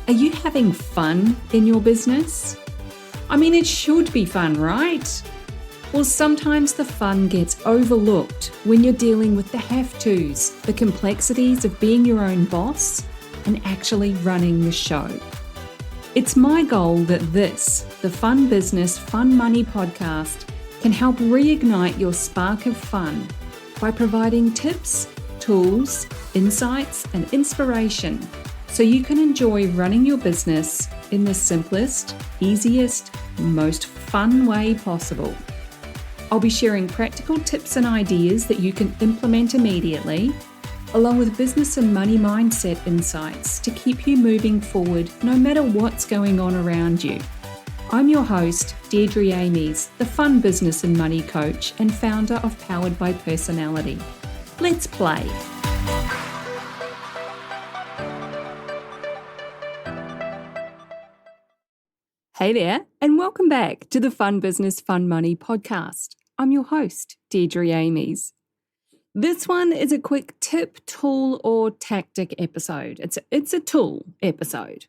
Are you having fun in your business? I mean, it should be fun, right? Well, sometimes the fun gets overlooked when you're dealing with the have-tos, the complexities of being your own boss and actually running the show. It's my goal that this, the Fun Business, Fun Money podcast, can help reignite your spark of fun by providing tips, tools, insights, and inspiration so you can enjoy running your business in the simplest, easiest, most fun way possible. I'll be sharing practical tips and ideas that you can implement immediately, along with business and money mindset insights to keep you moving forward no matter what's going on around you. I'm your host, Deirdre Amies, the Fun Business and Money Coach and founder of Powered by Personality. Let's play. Hey there, and welcome back to the Fun Business, Fun Money podcast. I'm your host, Deirdre Amies. This one is a quick tip, tool, or tactic episode. It's a tool episode.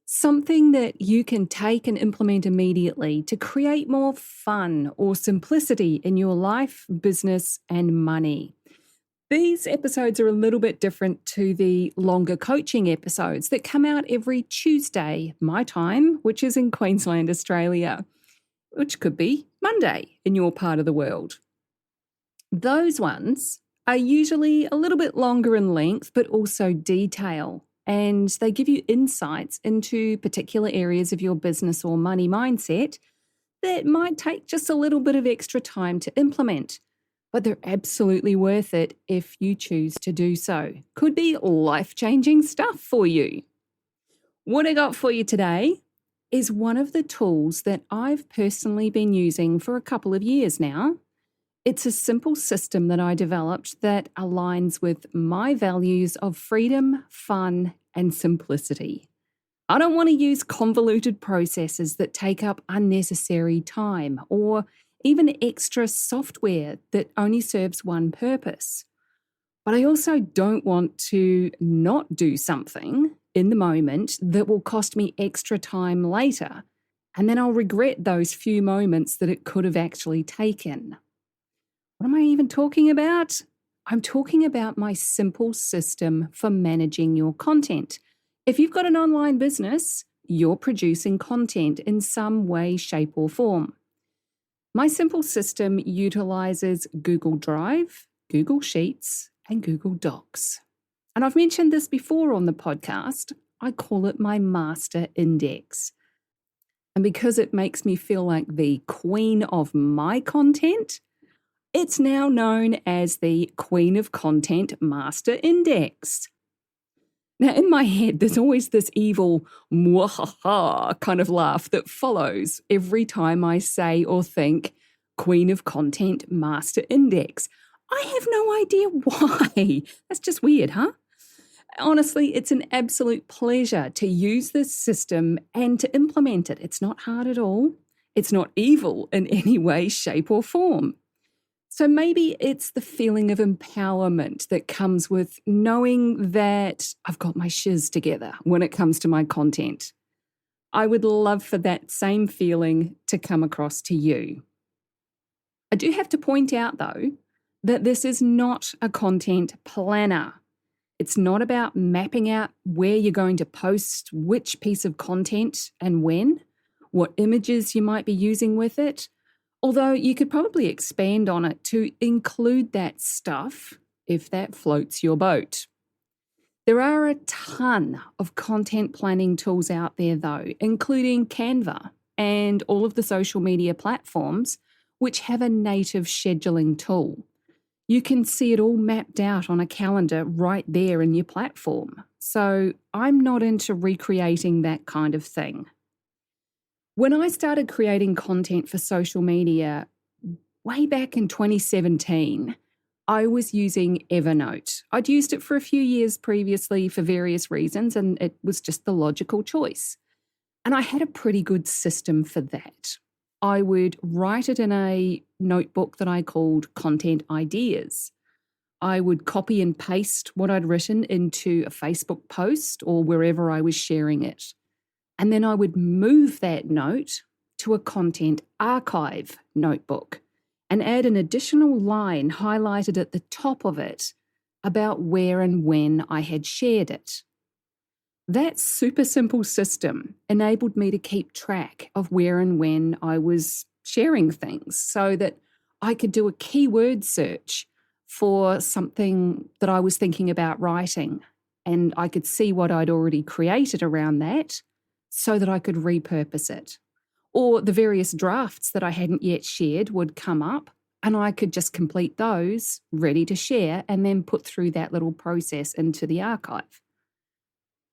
Something that you can take and implement immediately to create more fun or simplicity in your life, business, and money. These episodes are a little bit different to the longer coaching episodes that come out every Tuesday, my time, which is in Queensland, Australia, which could be Monday in your part of the world. Those ones are usually a little bit longer in length, but also detail, and they give you insights into particular areas of your business or money mindset that might take just a little bit of extra time to implement. But they're absolutely worth it if you choose to do so. Could be life-changing stuff for you. What I got for you today is one of the tools that I've personally been using for a couple of years now. It's a simple system that I developed that aligns with my values of freedom, fun, and simplicity. I don't want to use convoluted processes that take up unnecessary time or even extra software that only serves one purpose. But I also don't want to not do something in the moment that will cost me extra time later, and then I'll regret those few moments that it could have actually taken. What am I even talking about? I'm talking about my simple system for managing your content. If you've got an online business, you're producing content in some way, shape, or form. My simple system utilizes Google Drive, Google Sheets, and Google Docs. And I've mentioned this before on the podcast. I call it my master index. And because it makes me feel like the queen of my content, it's now known as the Queen of Content Master Index. Now, in my head, there's always this evil mwahaha kind of laugh that follows every time I say or think Queen of Content Master Index. I have no idea why. That's just weird, huh? Honestly, it's an absolute pleasure to use this system and to implement it. It's not hard at all. It's not evil in any way, shape, or form. So maybe it's the feeling of empowerment that comes with knowing that I've got my shiz together when it comes to my content. I would love for that same feeling to come across to you. I do have to point out, though, that this is not a content planner. It's not about mapping out where you're going to post which piece of content and when, what images you might be using with it. Although you could probably expand on it to include that stuff if that floats your boat. There are a ton of content planning tools out there though, including Canva and all of the social media platforms which have a native scheduling tool. You can see it all mapped out on a calendar right there in your platform. So I'm not into recreating that kind of thing. When I started creating content for social media way back in 2017, I was using Evernote. I'd used it for a few years previously for various reasons, and it was just the logical choice. And I had a pretty good system for that. I would write it in a notebook that I called Content Ideas. I would copy and paste what I'd written into a Facebook post or wherever I was sharing it. And then I would move that note to a content archive notebook and add an additional line highlighted at the top of it about where and when I had shared it. That super simple system enabled me to keep track of where and when I was sharing things so that I could do a keyword search for something that I was thinking about writing, and I could see what I'd already created around that so that I could repurpose it. Or the various drafts that I hadn't yet shared would come up and I could just complete those, ready to share, and then put through that little process into the archive.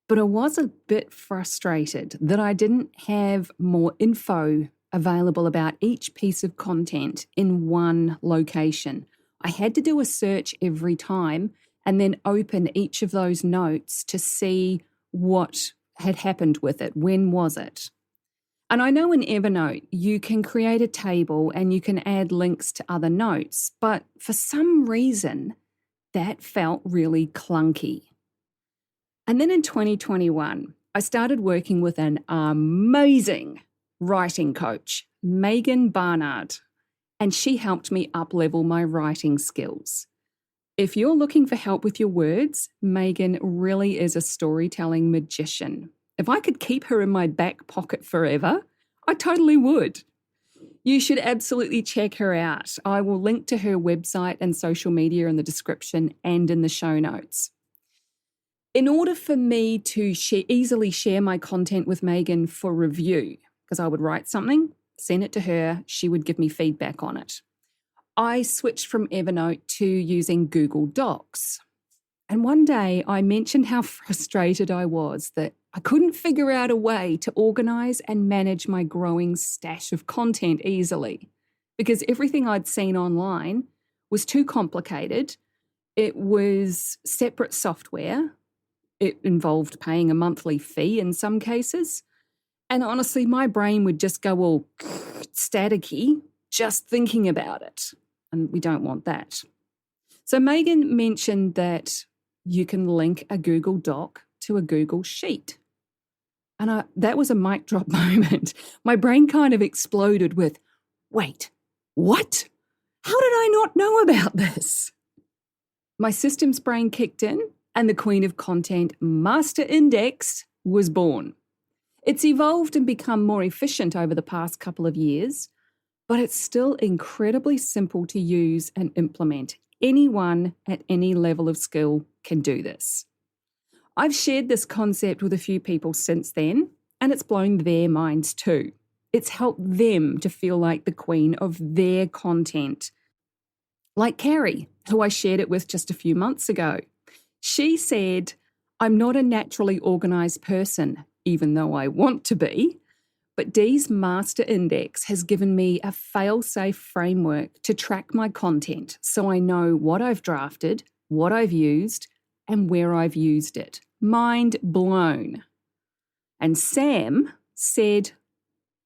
But I was a bit frustrated that I didn't have more info available about each piece of content in one location. I had to do a search every time and then open each of those notes to see what had happened with it. When was it? And I know in Evernote, you can create a table and you can add links to other notes, but for some reason, that felt really clunky. And then in 2021, I started working with an amazing writing coach, Megan Barnard, and she helped me up-level my writing skills. If you're looking for help with your words, Megan really is a storytelling magician. If I could keep her in my back pocket forever, I totally would. You should absolutely check her out. I will link to her website and social media in the description and in the show notes. In order for me to easily share my content with Megan for review, because I would write something, send it to her, she would give me feedback on it, I switched from Evernote to using Google Docs. And one day I mentioned how frustrated I was that I couldn't figure out a way to organize and manage my growing stash of content easily, because everything I'd seen online was too complicated. It was separate software. It involved paying a monthly fee in some cases. And honestly, my brain would just go all staticky just thinking about it. And we don't want that. So Megan mentioned that you can link a Google Doc to a Google Sheet. And that was a mic drop moment. My brain kind of exploded with, wait, what? How did I not know about this? My systems brain kicked in, and the Queen of Content Master Index was born. It's evolved and become more efficient over the past couple of years, but it's still incredibly simple to use and implement. Anyone at any level of skill can do this. I've shared this concept with a few people since then, and it's blown their minds too. It's helped them to feel like the queen of their content. Like Carrie, who I shared it with just a few months ago. She said, I'm not a naturally organised person, even though I want to be, but Dee's Master Index has given me a fail-safe framework to track my content so I know what I've drafted, what I've used, and where I've used it. Mind blown. And Sam said,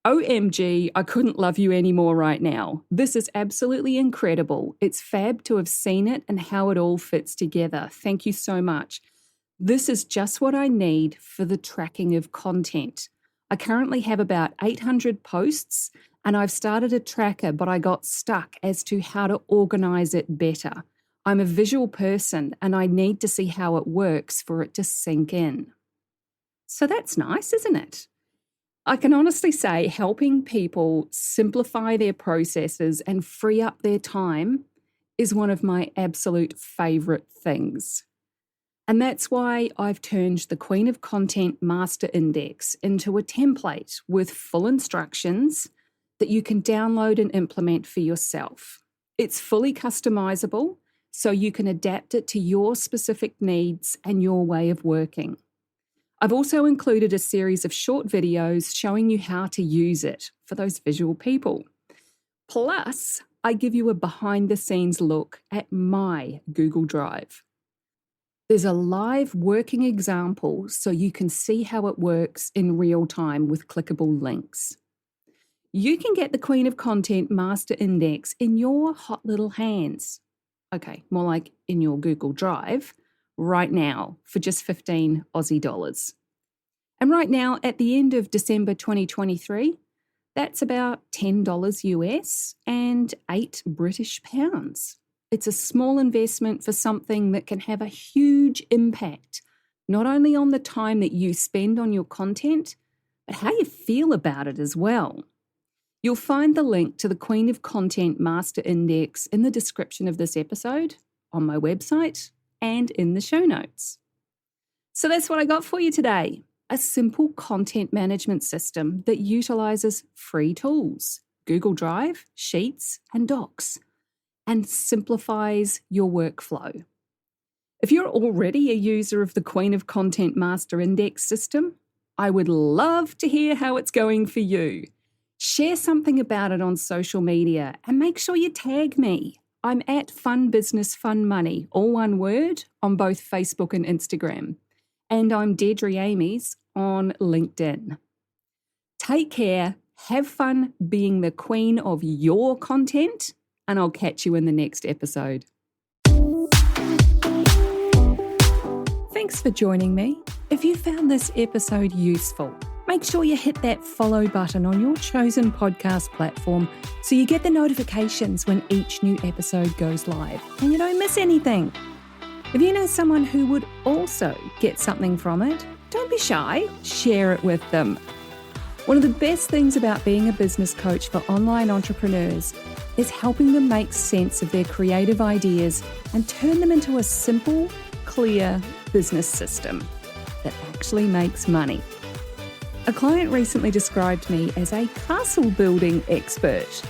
OMG, I couldn't love you anymore right now. This is absolutely incredible. It's fab to have seen it and how it all fits together. Thank you so much. This is just what I need for the tracking of content. I currently have about 800 posts and I've started a tracker, but I got stuck as to how to organize it better. I'm a visual person and I need to see how it works for it to sink in. So that's nice, isn't it? I can honestly say helping people simplify their processes and free up their time is one of my absolute favourite things. And that's why I've turned the Queen of Content Master Index into a template with full instructions that you can download and implement for yourself. It's fully customizable, so you can adapt it to your specific needs and your way of working. I've also included a series of short videos showing you how to use it for those visual people. Plus, I give you a behind-the-scenes look at my Google Drive. There's a live working example so you can see how it works in real time with clickable links. You can get the Queen of Content Master Index in your hot little hands. Okay, more like in your Google Drive right now for just 15 Aussie dollars. And right now, at the end of December 2023, that's about $10 US and 8 British pounds. It's a small investment for something that can have a huge impact, not only on the time that you spend on your content, but how you feel about it as well. You'll find the link to the Queen of Content Master Index in the description of this episode, on my website, and in the show notes. So that's what I got for you today. A simple content management system that utilizes free tools, Google Drive, Sheets, and Docs, and simplifies your workflow. If you're already a user of the Queen of Content Master Index system, I would love to hear how it's going for you. Share something about it on social media and make sure you tag me. I'm at Fun Business Fun Money, all one word, on both Facebook and Instagram. And I'm Deirdre Amies on LinkedIn. Take care, have fun being the queen of your content, and I'll catch you in the next episode. Thanks for joining me. If you found this episode useful, make sure you hit that follow button on your chosen podcast platform so you get the notifications when each new episode goes live and you don't miss anything. If you know someone who would also get something from it, don't be shy, share it with them. One of the best things about being a business coach for online entrepreneurs is helping them make sense of their creative ideas and turn them into a simple, clear business system that actually makes money. A client recently described me as a castle building expert.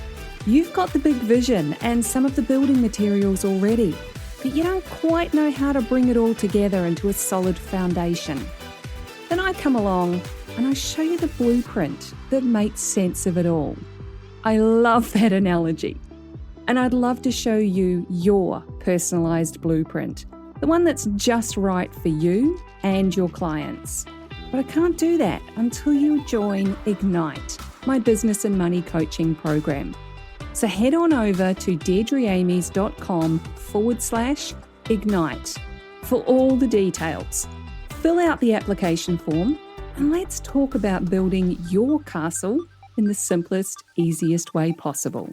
You've got the big vision and some of the building materials already, but you don't quite know how to bring it all together into a solid foundation. Then I come along and I show you the blueprint that makes sense of it all. I love that analogy. And I'd love to show you your personalized blueprint, the one that's just right for you and your clients. But I can't do that until you join Ignite, my business and money coaching program. So head on over to deirdreamies.com/ignite for all the details. Fill out the application form and let's talk about building your castle in the simplest, easiest way possible.